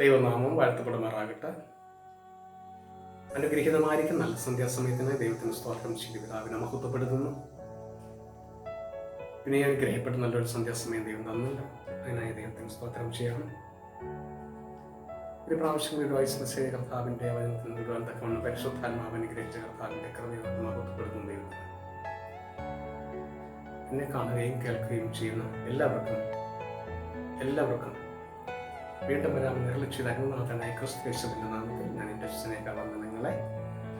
ദൈവനാമം വാഴ്ത്തപ്പെടുമാറാകട്ടെ. അനുഗ്രഹീതമായിരിക്കും നല്ല സന്ധ്യാസമയത്തിന് ദൈവത്തിന് സ്തോത്രം ചെയ്ത് പിതാവിനെ മഹത്വപ്പെടുത്തുന്നു. പിന്നെ അനുഗ്രഹിക്കപ്പെട്ട നല്ലൊരു സന്ധ്യാസമയം ദൈവം തന്നില്ല. അതിനായി ദൈവത്തിന് സ്തോത്രം ചെയ്യണം. ഒരു പ്രാവശ്യം ഒരു വയസ്സ് മെസ്സേജ് കർത്താവിൻ്റെ വചനത്തിൽ മുഴുവൻ തക്കവണ്ണം പരിശുദ്ധാത്മാവ് അനുഗ്രഹിച്ച കർത്താവിൻ്റെ കൃപയോട് മഹത്വപ്പെടുത്തുന്ന ദൈവത്തിന് എന്നെ കാണുകയും കേൾക്കുകയും ചെയ്യുന്ന എല്ലാവർക്കും വീണ്ടും വരാൻ നിർലക്ഷ്യ രംഗനാഥനായ ക്രിസ്തു യേശുവിന്റെ നാമത്തിൽ ഞാൻ എൻ്റെ സ്നേഹവന്ദനങ്ങളെ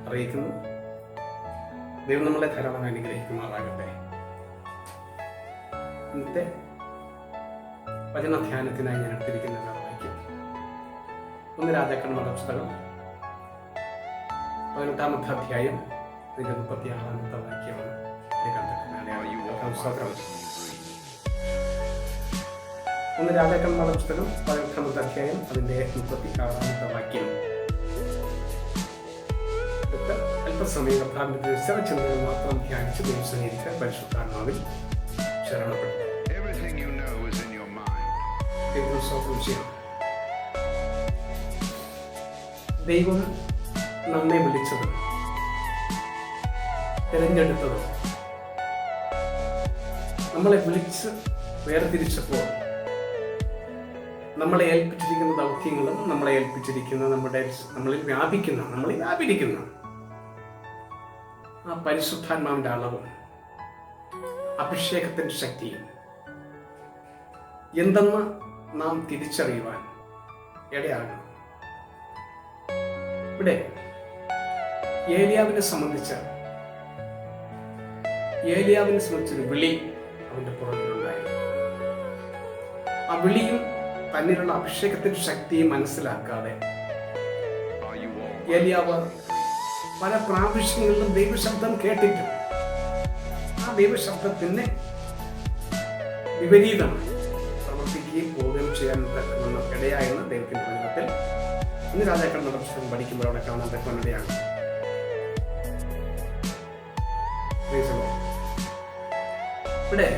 അറിയിക്കുന്നു. ദൈവം നമ്മളെ ധാരാളം അനുഗ്രഹിക്കുമാറാകട്ടെ. ഇന്നത്തെ വചനധ്യാനത്തിനായി ഞാൻ എടുത്തിരിക്കുന്ന വാക്യം 1 രാജാക്കന്മാരുടെ പുസ്തകം 18-ാമത്തെ അധ്യായം 36-ാമത്തെ വാക്യമാണ്. 1 രാജാക്കന്മാരുടെ പുസ്തകം 18-ാമത്തെ അധ്യായം അതിന്റെ 36-ാമത്തെ വാക്യം. അല്പസമയം കർത്താവിന്റെ ചിന്തകൾ മാത്രം ധ്യാനിച്ച് ദൈവസന്നിധിക്ക് പരിശുദ്ധാത്മാവിൽ ശരണപ്പെടും. ദൈവം നമ്മെ വിളിച്ചത്, തിരഞ്ഞെടുത്തത്, നമ്മളെ വിളിച്ച് വേർതിരിച്ചപ്പോൾ നമ്മളെ ഏൽപ്പിച്ചിരിക്കുന്ന ദൗത്യങ്ങളും നമ്മളെ ഏൽപ്പിച്ചിരിക്കുന്ന നമ്മളിൽ വ്യാപിക്കുന്ന ആ പരിശുദ്ധാത്മാവിന്റെ അളവും അഭിഷേകത്തിന്റെ ശക്തിയും എന്തെന്ന് നാം തിരിച്ചറിയുവാൻ ഇടയാകണം. ഇവിടെ ഏലിയാവിനെ സംബന്ധിച്ചൊരു വിളി അവന്റെ പുറകിലുണ്ടായിരുന്നു. ആ വിളിയും തന്നിലുള്ള അഭിഷേകത്തിന്റെ ശക്തിയും മനസ്സിലാക്കാതെ ഏലിയാവ് പല പ്രാവശ്യങ്ങളിലും ദൈവശബ്ദം കേട്ടിട്ടും ആ ദൈവശബ്ദത്തിന് വിപരീതമായി പ്രവർത്തിക്കുകയും പോവുകയും ചെയ്യാൻ ഇടയായെന്ന് ദൈവത്തിന്റെ വചനത്തിൽ 1 രാജാക്കന്മാരുടെ പുസ്തകം പഠിക്കുമ്പോൾ അവിടെ കാണാൻ തക്കവണ്ണം. ഇവിടെ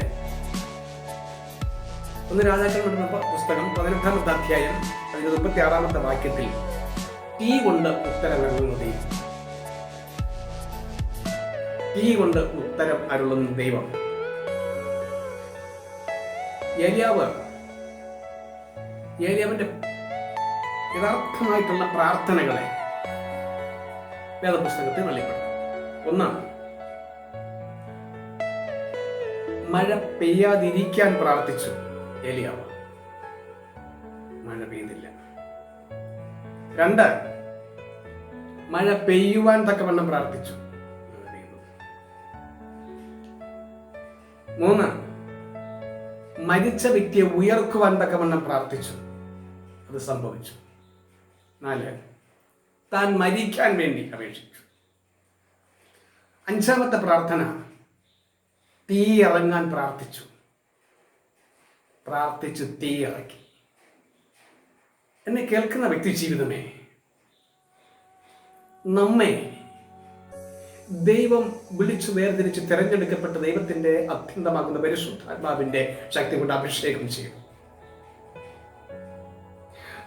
1 രാജാക്കന്മാരുടെ പുസ്തകം 18-ാമത്തെ അധ്യായം അതിന്റെ 36-ാമത്തെ വാക്യത്തിൽ തീ കൊണ്ട് ഉത്തരം അരുളുന്ന ദൈവം. ഏലിയാവിന്റെ യഥാർത്ഥമായിട്ടുള്ള പ്രാർത്ഥനകളെ വേദപുസ്തകത്തിൽ വെളിപ്പെടുത്തും. 1, മഴ പെയ്യാതിരിക്കാൻ പ്രാർത്ഥിച്ചു ഏലിയാവ്, മഴ പെയ്തില്ല. 2, മഴ പെയ്യുവാൻ തക്കവണ്ണം പ്രാർത്ഥിച്ചു, 3, മരിച്ച വ്യക്തിയെ ഉയർക്കുവാൻ തക്കവണ്ണം പ്രാർത്ഥിച്ചു, അത് സംഭവിച്ചു. 4, താൻ മരിക്കാൻ വേണ്ടി അപേക്ഷിച്ചു. 5-ാമത്തെ പ്രാർത്ഥന, തീ ഇറങ്ങാൻ പ്രാർത്ഥിച്ചു തീ ഇറക്കി. എന്നെ കേൾക്കുന്ന വ്യക്തി ജീവിതമേ, നമ്മെ ദൈവം വിളിച്ചു വേർതിരിച്ച് തിരഞ്ഞെടുക്കപ്പെട്ട ദൈവത്തിന്റെ അത്യന്തമാകുന്ന പരിശുദ്ധാത്മാവിന്റെ ശക്തി കൊണ്ട് അഭിഷേകം ചെയ്യും.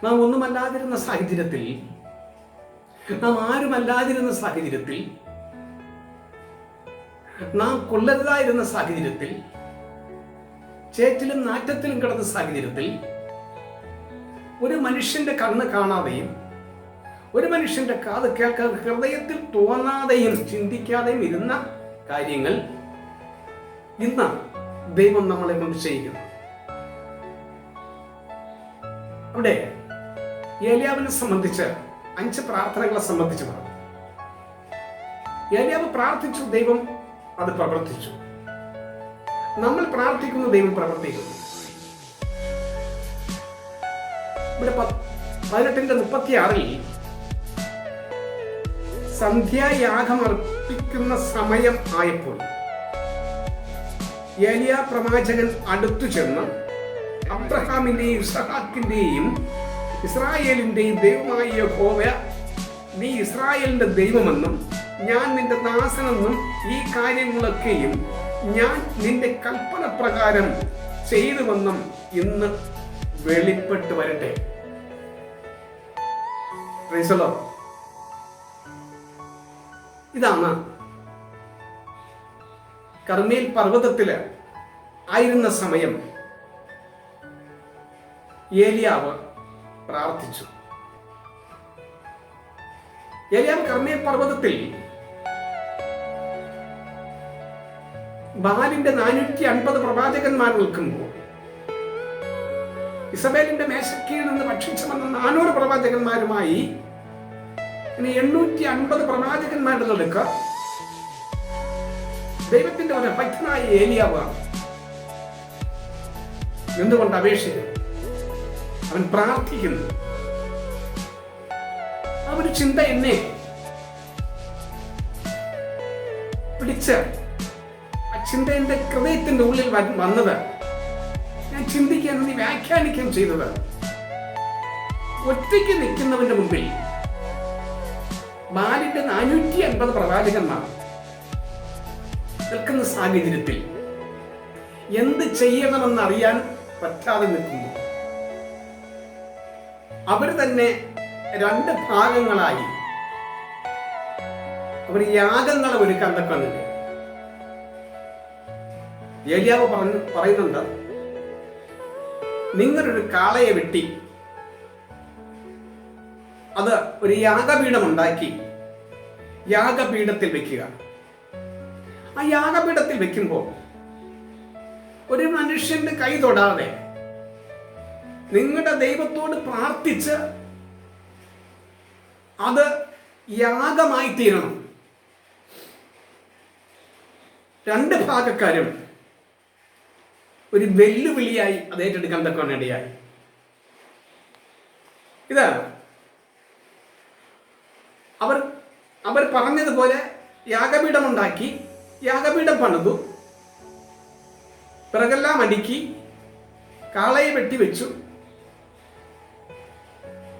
നാം ഒന്നുമല്ലാതിരുന്ന സാഹചര്യത്തിൽ, നാം ആരുമല്ലാതിരുന്ന സാഹചര്യത്തിൽ, നാം കൊള്ളരുതായിരുന്ന സാഹചര്യത്തിൽ, ചേറ്റിലും നാറ്റത്തിലും കിടന്ന സാഹചര്യത്തിൽ, ഒരു മനുഷ്യന്റെ കണ്ണ് കാണാതെയും ഒരു മനുഷ്യന്റെ കാത് കേൾക്കാതെ ഹൃദയത്തിൽ തോന്നാതെയും ചിന്തിക്കാതെയും ഇരുന്ന കാര്യങ്ങൾ ഇന്ന് ദൈവം നമ്മളെ കൊണ്ട് ചെയ്യുന്നു. അവിടെ ഏലിയാവിനെ സംബന്ധിച്ച് 5 പ്രാർത്ഥനകളെ സംബന്ധിച്ച് പറഞ്ഞു. ഏലിയാവ് പ്രാർത്ഥിച്ചു, ദൈവം അത് പ്രവർത്തിച്ചു. നമ്മൾ പ്രാർത്ഥിക്കുന്നു, ദൈവം പ്രവർത്തിക്കുന്നു. ഇവിടെ 18-36 സന്ധ്യായാഗം അർപ്പിക്കുന്ന സമയം ആയപ്പോൾ ഏലിയാ പ്രവാചകൻ അടുത്തു ചെന്ന് അബ്രഹാമിന്റെയും ഇസ്ഹാക്കിന്റെയും ഇസ്രായേലിന്റെയും ദൈവമായ യഹോവ, നീ ഇസ്രായേലിന്റെ ദൈവമെന്നും ഞാൻ നിന്റെ ദാസനെന്നും ഈ കാര്യങ്ങളൊക്കെയും ഞാൻ നിന്റെ കൽപ്പന പ്രകാരം ചെയ്തുവെന്നും ഇന്ന് വെളിപ്പെട്ട് വരട്ടെ. Price the Lord. ഇതാണ് കർമ്മേൽ പർവ്വതത്തില് ആയിരുന്ന സമയം ഏലിയാവ് പ്രാർത്ഥിച്ചു. ഏലിയാവ് കർമ്മേൽ പർവ്വതത്തിൽ ബാലിന്റെ 450 പ്രവാചകന്മാർ നിൽക്കുമ്പോൾ ഇസബേലിന്റെ മേശക്കീഴിൽ നിന്ന് ഭക്ഷിച്ചു വന്ന 400 പ്രവാചകന്മാരുമായി 850 പ്രവാചകന്മാരുടെ നടുക്ക് ദൈവത്തിന്റെ ഒരു ഭക്തനായ ഏലിയാവ് എന്തുകൊണ്ട് അപേക്ഷിക്കുന്നു? അവൻ പ്രാർത്ഥിക്കുന്നു. ആ ഒരു ചിന്ത എന്നെ പിടിച്ച്, ആ ചിന്ത എന്റെ ഹൃദയത്തിന്റെ ഉള്ളിൽ വന്നത്, ഞാൻ ചിന്തിക്കാൻ വ്യാഖ്യാനിക്കുകയും ചെയ്തത്, ഒറ്റയ്ക്ക് നിൽക്കുന്നവന്റെ മുമ്പിൽ ബാലിന്റെ 450 പ്രവാചകന്മാർ നിൽക്കുന്ന സാഹചര്യത്തിൽ എന്ത് ചെയ്യണമെന്ന് അറിയാൻ പറ്റാതെ നിൽക്കുന്നു. അവർ തന്നെ 2 ഭാഗങ്ങളായി അവർ യാഗങ്ങളെ ഒരുക്കാൻ തക്കുന്നുണ്ട്. ഏലിയാവ് പറയുന്നുണ്ട്, നിങ്ങളൊരു കാളയെ വെട്ടി അത് ഒരു യാഗപീഠം ഉണ്ടാക്കി യാഗപീഠത്തിൽ വെക്കുക. ആ യാഗപീഠത്തിൽ വെക്കുമ്പോൾ ഒരു മനുഷ്യന്റെ കൈ തൊടാതെ നിങ്ങളുടെ ദൈവത്തോട് പ്രാർത്ഥിച്ച് അത് യാഗമായി തീരണം. 2 ഭാഗക്കാരും ഒരു വെല്ലുവിളിയായി അത് ഏറ്റെടുക്കാൻ തക്കവണ്ണിടയായി. ഇത് അവർ പറഞ്ഞതുപോലെ യാഗപീഠം ഉണ്ടാക്കി, യാഗപീഠം പണിതു, പിറകെല്ലാം അടുക്കി, കാളയെ വെട്ടിവെച്ചു.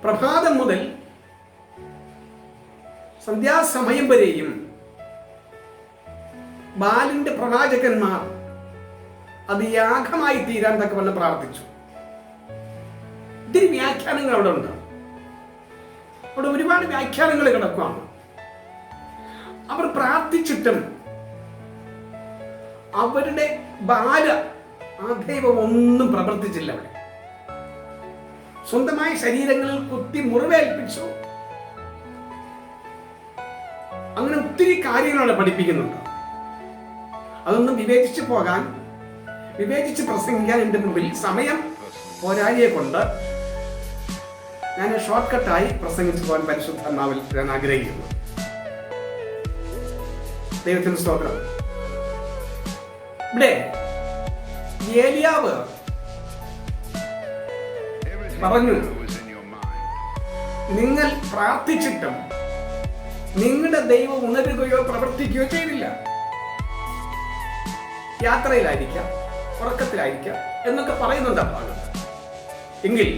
പ്രഭാതം മുതൽ സന്ധ്യാസമയം വരെയും ബാലിന്റെ പ്രവാചകന്മാർ അത് യാഗമായി തീരാൻ തക്കവണ്ണം പ്രാർത്ഥിച്ചു. ഇതിന് വ്യാഖ്യാനങ്ങൾ അവിടെ ഉണ്ട്. അവിടെ ഒരുപാട് വ്യാഖ്യാനങ്ങൾ കിടക്കുകയാണ്. അവർ പ്രാർത്ഥിച്ചിട്ടും അവരുടെ ബാല ആ ദൈവം ഒന്നും പ്രവർത്തിച്ചില്ല. അവിടെ സ്വന്തമായി ശരീരങ്ങളിൽ കുത്തി മുറിവേൽപ്പിച്ചു. അങ്ങനെ ഒത്തിരി കാര്യങ്ങളാണ് പഠിപ്പിക്കുന്നുണ്ട്. അതൊന്നും വിവേചിച്ച് പ്രസംഗിക്കാൻ എൻ്റെ മുമ്പിൽ സമയം പോരാളിയെ കൊണ്ട് ഞാൻ ഷോർട്ട് കട്ടായി പ്രസംഗിച്ചു പോകാൻ പരിശുദ്ധാത്മാവിൽ ഞാൻ ആഗ്രഹിക്കുന്നു. ദൈവത്തിന് സ്തോത്രം. ഇവിടെ ഏലിയാവ് പറഞ്ഞു, നിങ്ങൾ പ്രാർത്ഥിച്ചിട്ടും നിങ്ങളുടെ ദൈവം ഉണരുകയോ പ്രവർത്തിക്കുകയോ ചെയ്തില്ല. യാത്രയിലായിരിക്കാം, ഉറക്കത്തിലായിരിക്കാം എന്നൊക്കെ പറയുന്നുണ്ട്. എങ്കിൽ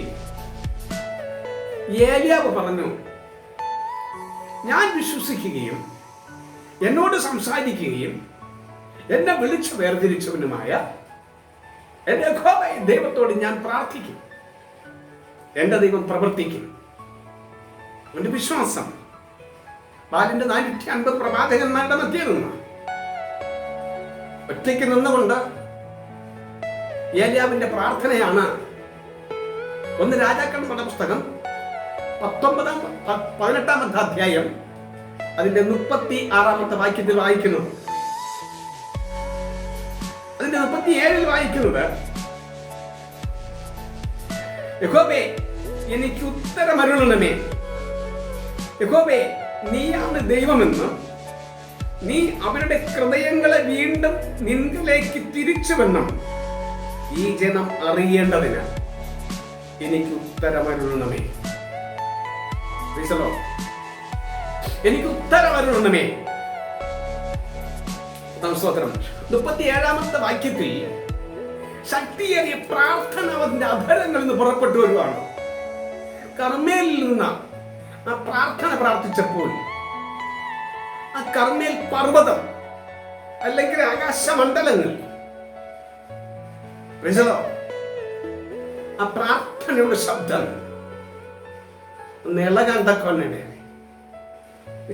ഏലിയാവ് പറഞ്ഞു, ഞാൻ വിശ്വസിക്കുകയും എന്നോട് സംസാരിക്കുകയും എന്നെ വിളിച്ചു വേർതിരിച്ചവനുമായ എന്റെ ദൈവത്തോട് ഞാൻ പ്രാർത്ഥിക്കും, എന്റെ ദൈവം പ്രവർത്തിക്കും. എന്റെ വിശ്വാസം ബാലിന്റെ 450 പ്രവാചകന്മാരുടെ മധ്യേ നിന്ന് ഒറ്റയ്ക്ക് നിന്നുകൊണ്ട് ഏലിയാവിന്റെ പ്രാർത്ഥനയാണ്. 1 രാജാക്കന്മാരുടെ പുസ്തകം 18-ാമത്തെ അധ്യായം അതിന്റെ 36-ാമത്തെ വാക്യത്തിൽ വായിക്കുന്നു. അതിന്റെ 37-ൽ വായിക്കുന്നത്, യഹോവേ എനിക്ക് ഉത്തരമരുളണമേ, യഹോവേ നീയാണ് ദൈവമെന്ന് നീ അവരുടെ ഹൃദയങ്ങളെ വീണ്ടും നിന്നിലേക്ക് തിരിച്ചുവെന്നും ഈ ജനം അറിയേണ്ടതിന് എനിക്ക് ഉത്തരമരുളണമേ. എനിക്ക് ഉത്തരമരുളണമേ. സ്തോത്രം. 37-ാമത്തെ വാക്യത്തിൽ ശക്തിയേറിയ പ്രാർത്ഥന അവന്റെ അധരങ്ങളിൽ നിന്ന് പുറപ്പെട്ടു വരുവാണ്. കർമ്മേലിൽ നിന്ന് ആ പ്രാർത്ഥന പ്രാർത്ഥിച്ചപ്പോൾ ആ കർമ്മേൽ പർവ്വതം അല്ലെങ്കിൽ ആകാശമണ്ഡലങ്ങൾ ആ പ്രാർത്ഥനയുടെ ശബ്ദം ഒന്ന് ഇളകാൻ തക്കവണ്ണിടയായി,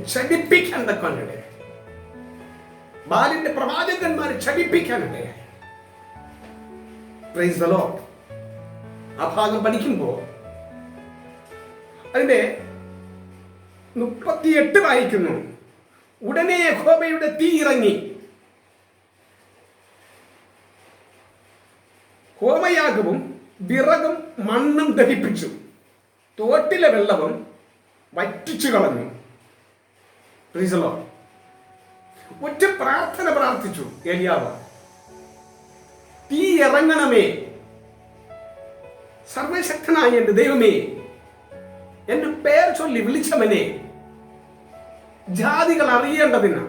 ക്ഷമിപ്പിക്കാൻ തക്കവണ്ണിടയായി, ബാലിന്റെ പ്രവാചകന്മാരെ ക്ഷമിപ്പിക്കാനിടയായി. Price the Lord. ആ ഭാഗം പഠിക്കുമ്പോ അതിന്റെ 38 വായിക്കുന്നു. ഉടനെ യഹോവയുടെ തീ ഇറങ്ങി ഹോമയാഗവും വിറകും മണ്ണും ദഹിപ്പിച്ചു, തോട്ടിലെ വെള്ളവും വറ്റിച്ചു കളഞ്ഞു. Price the Lord. ഒറ്റ പ്രാർത്ഥന പ്രാർത്ഥിച്ചു ഏലിയാവ്. തീ ഇറങ്ങണമേ, സർവശക്തനായ എന്റെ ദൈവമേ, എന്റെ പേർ ചൊല്ലി വിളിച്ചവനെ, ജാതികൾ അറിയേണ്ടതിന്,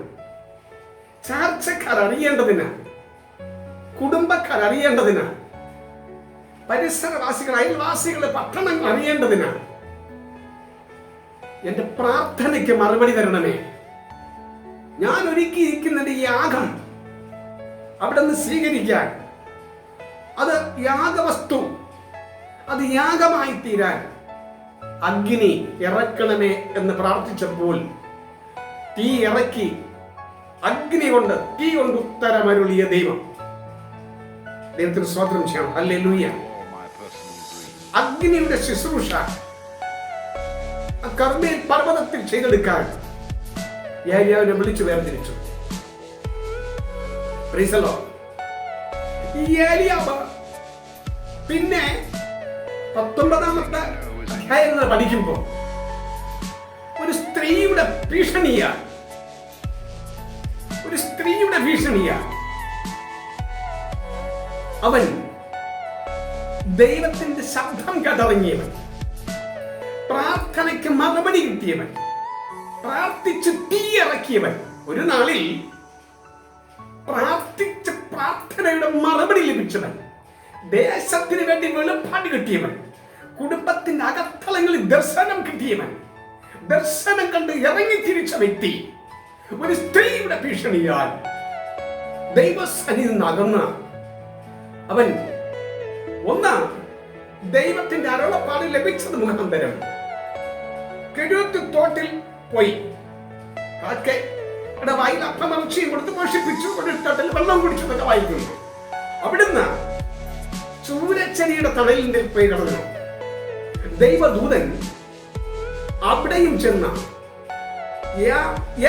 ചാർച്ചക്കാർ അറിയേണ്ടതിന്, കുടുംബക്കാർ അറിയേണ്ടതിന്, പരിസരവാസികൾ, അയൽവാസികളെ, പട്ടണങ്ങൾ അറിയേണ്ടതിന് എന്റെ പ്രാർത്ഥനയ്ക്ക് മറുപടി തരണമേ. ഞാൻ ഒരുക്കിയിരിക്കുന്ന ഈ യാഗം അവിടെ നിന്ന് സ്വീകരിക്കാൻ, അത് യാഗവസ്തു, അത് യാഗമായി തീരാൻ അഗ്നി ഇറക്കണമേ എന്ന് പ്രാർത്ഥിച്ചപ്പോൾ തീ ഇറക്കി, അഗ്നി കൊണ്ട്, തീ കൊണ്ട് ഉത്തരമരുളിയ ദൈവം. ദൈവത്തിന് സ്തോത്രം ചെയ്യാം. ഹല്ലേലൂയ. അഗ്നിയുടെ ശുശ്രൂഷ കർമ്മേൽ പർവ്വതത്തിൽ ചെയ്തെടുക്കാൻ ഏലിയാവിനെ വിളിച്ചു വേർതിരിച്ചു. Price the Lord. ഈ ഏലിയാവ് പിന്നെ 19-ാമത്തെ അധ്യായം പഠിക്കുമ്പോ ഒരു സ്ത്രീയുടെ ഭീഷണിയാ, അവൻ ദൈവത്തിന്റെ ശബ്ദം കേട്ടിറങ്ങിയവൻ, പ്രാർത്ഥനയ്ക്ക് മറുപടി കിട്ടിയവൻ, പ്രാർത്ഥിച്ച് തീയിറക്കിയവൻ, ഒരു നാളിൽ പ്രാർത്ഥിച്ച് പ്രാർത്ഥനയുടെ മറുപടി ലഭിച്ചവൻ, ദേശത്തിന് വേണ്ടി വെളിപ്പാട് കിട്ടിയവൻ, കുടുംബത്തിന്റെ അകത്തളങ്ങളിൽ ദർശനം കിട്ടിയവൻ, ദർശനം കണ്ട് ഇറങ്ങി തിരിച്ച വ്യക്തി, ഒരു സ്ത്രീയുടെ ഭീഷണിയാൽ ദൈവസന്നിധിയിൽ നിന്ന് അകന്ന് അവൻ ദൈവത്തിന്റെ അരുളപ്പാട് ലഭിച്ചത് മുഖാന്തരം കെരൂത്ത് തോട്ടിൽ പോയി കാക്കയുടെ വായിൽ അപ്പമർച്ചയും കൊടുത്ത് പോഷിപ്പിച്ചു, ഒരു തട്ടിൽ വെള്ളം കുടിച്ചതൊക്കെ വായിക്കുന്നു. അവിടുന്ന് ചൂരച്ചെടിയുടെ തണലിന്റെ പോയി കിടന്നു. ദൈവദൂതൻ അവിടെയും ചെന്ന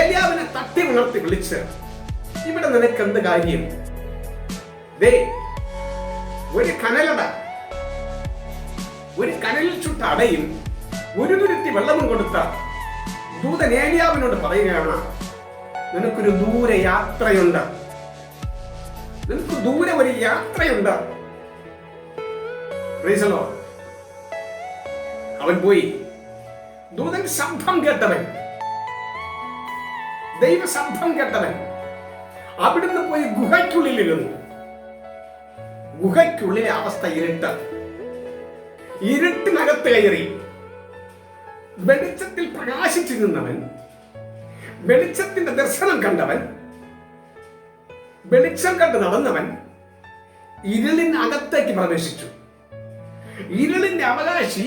ഏലിയാവിനെ തട്ടി ഉണർത്തി വിളിച്ച്, ഇവിടെ നിനക്ക് എന്ത് കാര്യം? ഒരു കനലട, ഒരു കനലിൽ ചുട്ട അടയും ഒരു തുരുത്തി വെള്ളവും കൊടുത്ത ദൂതൻ ഏലിയാവിനോട് പറയുകയാണ്, നിനക്കൊരു ദൂരെ യാത്രയുണ്ട്, നിനക്ക് ദൂരെ ഒരു യാത്രയുണ്ട്. Praise the lord. അവൻ പോയി. ദൂതൻ ശബ്ദം കേട്ടവൻ, ദൈവ ശബ്ദം കേട്ടവൻ അവിടുന്ന് പോയി ഗുഹയ്ക്കുള്ളിൽ ഇരുന്നു. ഗുഹയ്ക്കുള്ളിലെ അവസ്ഥ ഇരുട്ടിനകത്ത് കയറി വെളിച്ചത്തിൽ പ്രകാശിച്ചു നിന്നവൻ, വെളിച്ചത്തിന്റെ ദർശനം കണ്ടവൻ, വെളിച്ചം കണ്ട് നടന്നവൻ ഇരുളിനകത്തേക്ക് പ്രവേശിച്ചു. ഇരുളിന്റെ അവകാശി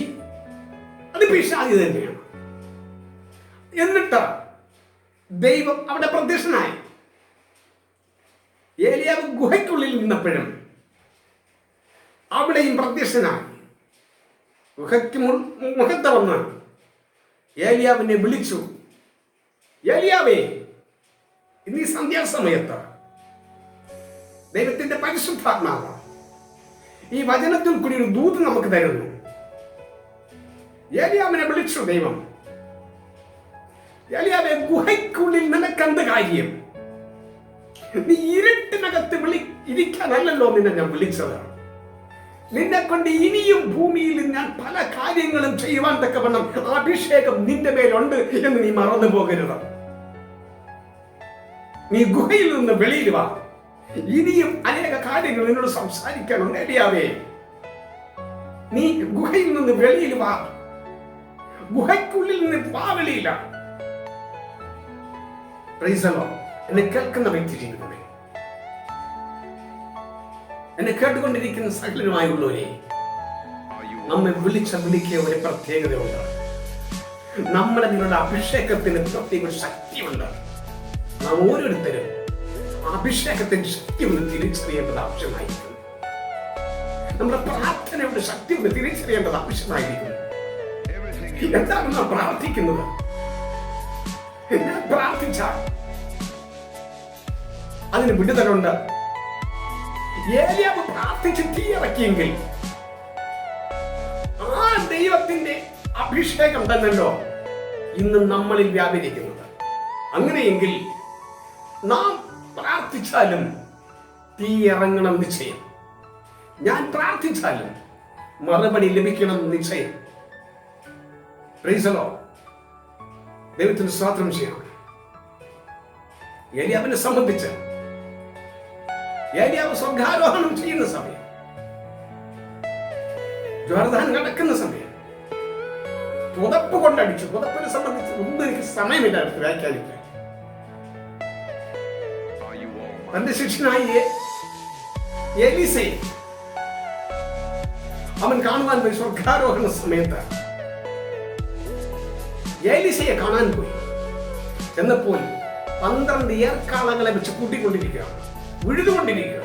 അത് പിശാചി തന്നെയാണ്. എന്നിട്ട് ദൈവം അവിടെ പ്രത്യക്ഷനായി. ഏലിയാവ് ഗുഹയ്ക്കുള്ളിൽ നിന്നപ്പോഴും അവിടെയും പ്രത്യക്ഷനായി. ഗുഹയ്ക്ക് മുഖത്ത് വന്ന് ഏലിയാവിനെ വിളിച്ചു, ഏലിയാവേ, ഇന്ന് ഈ സന്ധ്യാസമയത്ത് ദൈവത്തിന്റെ പരിശുദ്ധാത്മാവ് ഈ വചനത്തിൽ കൂടി ഒരു ദൂത് നമുക്ക് തരുന്നു. ഏലിയാവിനെ വിളിച്ചു ദൈവം. ഏലിയാവേ, ഗുഹയ്ക്കുള്ളിൽ നിനക്കെന്ത് കാര്യം? നീ ഇരുട്ടിനകത്ത് ഇരിക്കാനല്ലോ നിന്നെ ഞാൻ വിളിച്ചത്. നിന്നെ കൊണ്ട് ഇനിയും ഭൂമിയിൽ ഞാൻ പല കാര്യങ്ങളും ചെയ്യുവാൻ തക്കവണ്ണം അഭിഷേകം നിന്റെ മേലുണ്ട് എന്ന് നീ മറന്നു പോകരുത്. നീ ഗുഹയിൽ നിന്ന് വെളിയിൽ വാ. ഇനിയും അനേക കാര്യങ്ങൾ നിന്നോട് സംസാരിക്കണം. ഏലിയാവേ, നീ ഗുഹയിൽ നിന്ന് വെളിയിൽ വാ. ഗുഹയ്ക്കുള്ളിൽ നിന്ന് വാ വെളിയില്ല. Price the Lord. എന്നെ കേൾക്കുന്ന വ്യക്തി ജീവിതമേ, എന്നെ കേട്ടുകൊണ്ടിരിക്കുന്ന സകലരുമായുള്ളവരെ, നമ്മെ വിളിച്ച വിളിക്കുക ഒരു പ്രത്യേകതയുണ്ട്. നമ്മുടെ നിങ്ങളുടെ അഭിഷേകത്തിന് പ്രത്യേക ശക്തിയുണ്ട്. നാം ഓരോരുത്തരും അഭിഷേകത്തിന്റെ ശക്തി ഒന്ന് തിരിച്ചറിയേണ്ടത് ആവശ്യമായിരിക്കും. നമ്മുടെ പ്രാർത്ഥനയുടെ ശക്തി ഒന്ന് തിരിച്ചറിയേണ്ടത് ആവശ്യമായിരിക്കും. എന്താണ് നാം പ്രാർത്ഥിക്കുന്നത്? ഞാൻ പ്രാർത്ഥിച്ചാൽ അതിന് വിടുതലുണ്ട്. ഏലിയാവ് പ്രാർത്ഥിച്ച് തീയിറക്കിയെങ്കിൽ ആ ദൈവത്തിന്റെ അഭിഷേകം തന്നല്ലോ ഇന്ന് നമ്മളിൽ വ്യാപരിക്കുന്നത്. അങ്ങനെയെങ്കിൽ നാം പ്രാർത്ഥിച്ചാലും തീ ഇറങ്ങണം നിശ്ചയം. ഞാൻ പ്രാർത്ഥിച്ചാലും മറുപടി ലഭിക്കണം നിശ്ചയം. Price the Lord. ദൈവത്തിന് സ്തോത്രം ചെയ്യണം. ഏലിയാവിനെ സംബന്ധിച്ച് ഏലിയാവ് സ്വർഗ്ഗാരോഹണം ചെയ്യുന്ന സമയം, ജോർദാൻ നടക്കുന്ന സമയം പുതപ്പ് കൊണ്ടടിച്ചു. പുതപ്പിനെ സംബന്ധിച്ച് ഒന്നും എനിക്ക് സമയമില്ല അടുത്ത് വ്യാഖ്യാനിക്കാൻ. തന്റെ ശിഷ്യനായ എലീസയെ അവൻ കാണുവാൻ പോയി. സ്വർഗ്ഗാരോഹണ സമയത്ത് എലീസയെ കാണാൻ പോയി. ചെന്നപ്പോൾ 12 ഏർക്കാളങ്ങളെ വെച്ച് കൂട്ടിക്കൊണ്ടിരിക്കുകയാണ്, ഉഴുതുകൊണ്ടിരിക്കുക.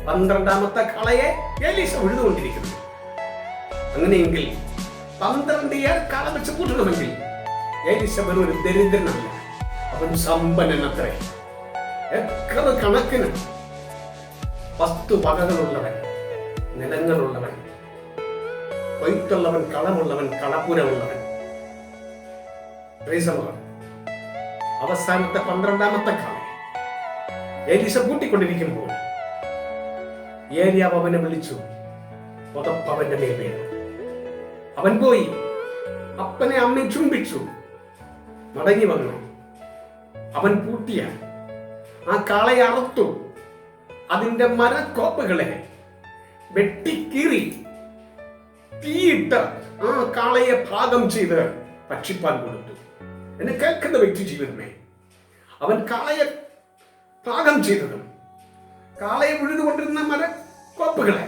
12ാമത്തെ കളയെ എലീസ ഉഴുതുകൊണ്ടിരിക്കുന്നു. അങ്ങനെയെങ്കിൽ 12 ഏർക്കാളം വെച്ച് കൂട്ടണമെങ്കിൽ എലീസ വെറും ഒരു ദരിദ്രനല്ല, അവൻ സമ്പന്നനത്രേ. ഏക്കർ കണക്കിന് വസ്തുവകകളുള്ളവൻ, നിലങ്ങളുള്ളവൻ, കൊയ്ത്തുള്ളവൻ, കളമുള്ളവൻ, കളപ്പുരമുള്ളവൻ. അവസാനത്തെ 12ാമത്തെ കളയെ എലീസ കൂട്ടിക്കൊണ്ടിരിക്കുമ്പോൾ ഏലിയാവ് അവനെ വിളിച്ചു. പുതപ്പ് അവന്റെ മേൽ വീണു. അവൻ പോയി അപ്പനെ അമ്മയെ ചുംബിച്ചു. മടങ്ങി വന്നു. അവൻ പൂട്ടിയ ആ കാളയെ അറുത്തു. അതിന്റെ മരക്കോപ്പുകളെ വെട്ടിക്കീറി തീയിട്ട് ആ കാളയെ ഭാഗം ചെയ്ത് ഭക്ഷിപ്പാൻ കൊടുത്തു. എന്നെ കേൾക്കുന്ന വ്യക്തി ജീവിതമേ, അവൻ കാളയെ ഭാഗം ചെയ്തതും കാളയെ ഉഴുതുകൊണ്ടിരുന്ന മരക്കോപ്പുകളെ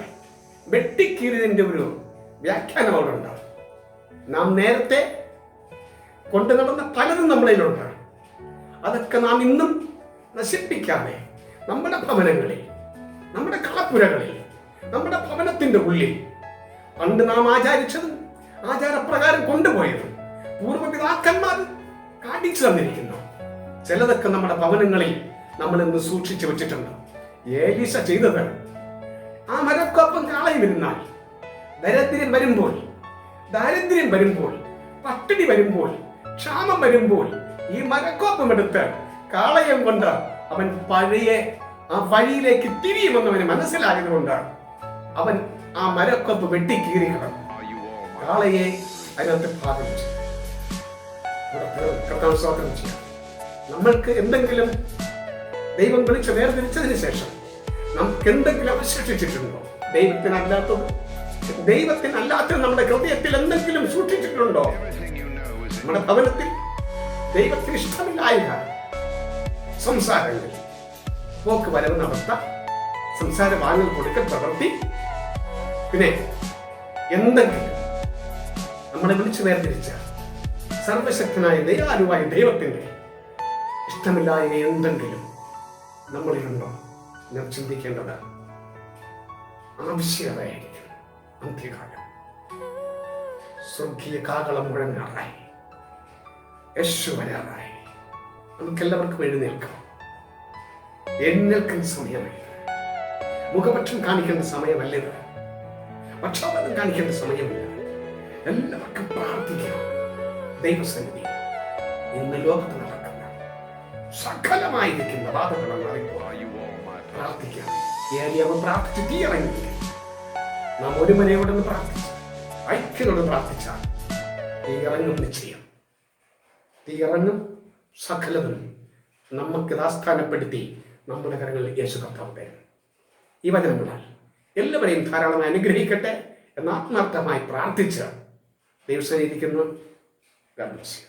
വെട്ടിക്കീറിയതിന്റെ ഒരു വ്യാഖ്യാനം അവിടെ ഉണ്ട്. നാം നേരത്തെ കൊണ്ടു നടന്ന പലതും നമ്മളിലുണ്ട്. അതൊക്കെ നാം ഇന്നും നശിപ്പിക്കാതെ നമ്മുടെ ഭവനങ്ങളിൽ, നമ്മുടെ കളപ്പുരകളിൽ, നമ്മുടെ ഭവനത്തിന്റെ ഉള്ളിൽ പണ്ട് നാം ആചരിച്ചതും ആചാരപ്രകാരം കൊണ്ടുപോയതും പൂർവ്വപിതാക്കന്മാർ കാണിച്ചു തന്നിരിക്കുന്നു. ചിലതൊക്കെ നമ്മുടെ ഭവനങ്ങളിൽ നമ്മൾ ഇന്ന് സൂക്ഷിച്ചു വെച്ചിട്ടുണ്ട്. എലീസ ചെയ്തത് ആ മരക്കൊപ്പം കാളയും ഇരുന്നാൽ ദരിദ്രം വരുമ്പോൾ, പട്ടിണി വരുമ്പോൾ, ക്ഷാമം വരുമ്പോൾ ഈ മരക്കോപ്പം എടുത്ത് കാളയം കൊണ്ട് അവൻ പഴയ ആ വഴിയിലേക്ക് തിരിയുമെന്നവന് മനസ്സിലായതുകൊണ്ട് അവൻ ആ മരക്കൊപ്പ് വെട്ടിക്കീറിക്കണം, കാളയെ അതിനകത്ത് ഭാഗം ചെയ്യും. നമ്മൾക്ക് എന്തെങ്കിലും ദൈവം വിളിച്ച് വേർതിരിച്ചതിന് ശേഷം നമുക്ക് എന്തെങ്കിലും അവശേഷിച്ചിട്ടുണ്ടോ? ദൈവത്തിനല്ലാത്ത നമ്മുടെ ഹൃദയത്തിൽ എന്തെങ്കിലും സൂക്ഷിച്ചിട്ടുണ്ടോ? നമ്മുടെ ഭവനത്തിൽ ദൈവത്തിന് ഇഷ്ടമില്ലായ സംസാരങ്ങൾ, പോക്ക് വരവ് നടത്ത, സംസാര വാങ്ങൽ കൊടുക്കൽ പ്രവൃത്തി, പിന്നെ എന്തെങ്കിലും നമ്മളെ വിളിച്ചു വേർതിരിച്ച സർവശക്തനായ ദയാലുവായ ദൈവത്തിന്റെ ഇഷ്ടമില്ലായ എന്തെങ്കിലും നമ്മളിലുണ്ടോ? നാം ചിന്തിക്കേണ്ടത് ആവശ്യകതയായിരിക്കും. അന്ത്യകാലം സ്വർഗീയ കാഹളം മുഴങ്ങാറായി, യേശു വരാറായി. നമുക്കെല്ലാവർക്കും എഴുന്നേൽക്കാം. എഴുന്നേൽക്കുന്ന സമയമായി. മുഖപക്ഷം കാണിക്കേണ്ട സമയമല്ലത്, പക്ഷപാതം കാണിക്കേണ്ട സമയമില്ല. എല്ലാവർക്കും പ്രാർത്ഥിക്കാം. ദൈവസന്നിധി ഇന്ന് ലോകത്ത് നടക്കുന്ന സകലമായിരിക്കുന്ന ബാധകളെന്ന് പ്രാർത്ഥിക്കാം. ഏലിയാവ് പ്രാർത്ഥിച്ച് തീയിറങ്ങി. നാം ഒരുമനയോടൊന്ന് പ്രാർത്ഥിച്ചു, ഐക്യത്തോട് പ്രാർത്ഥിച്ചാൽ തീയിറങ്ങും നിശ്ചയം. തീയിറങ്ങും. സകലതും നമുക്ക് ആസ്ഥാനപ്പെടുത്തി നമ്മുടെ കരങ്ങളിൽ യേശു കർത്താവ് തരും. ഈ വചനങ്ങളാൽ എല്ലാവരെയും ധാരാളമായി അനുഗ്രഹിക്കട്ടെ എന്ന് ആത്മാർത്ഥമായി പ്രാർത്ഥിച്ച് ദൈവസന്നിധിക്കുന്നു. God bless you.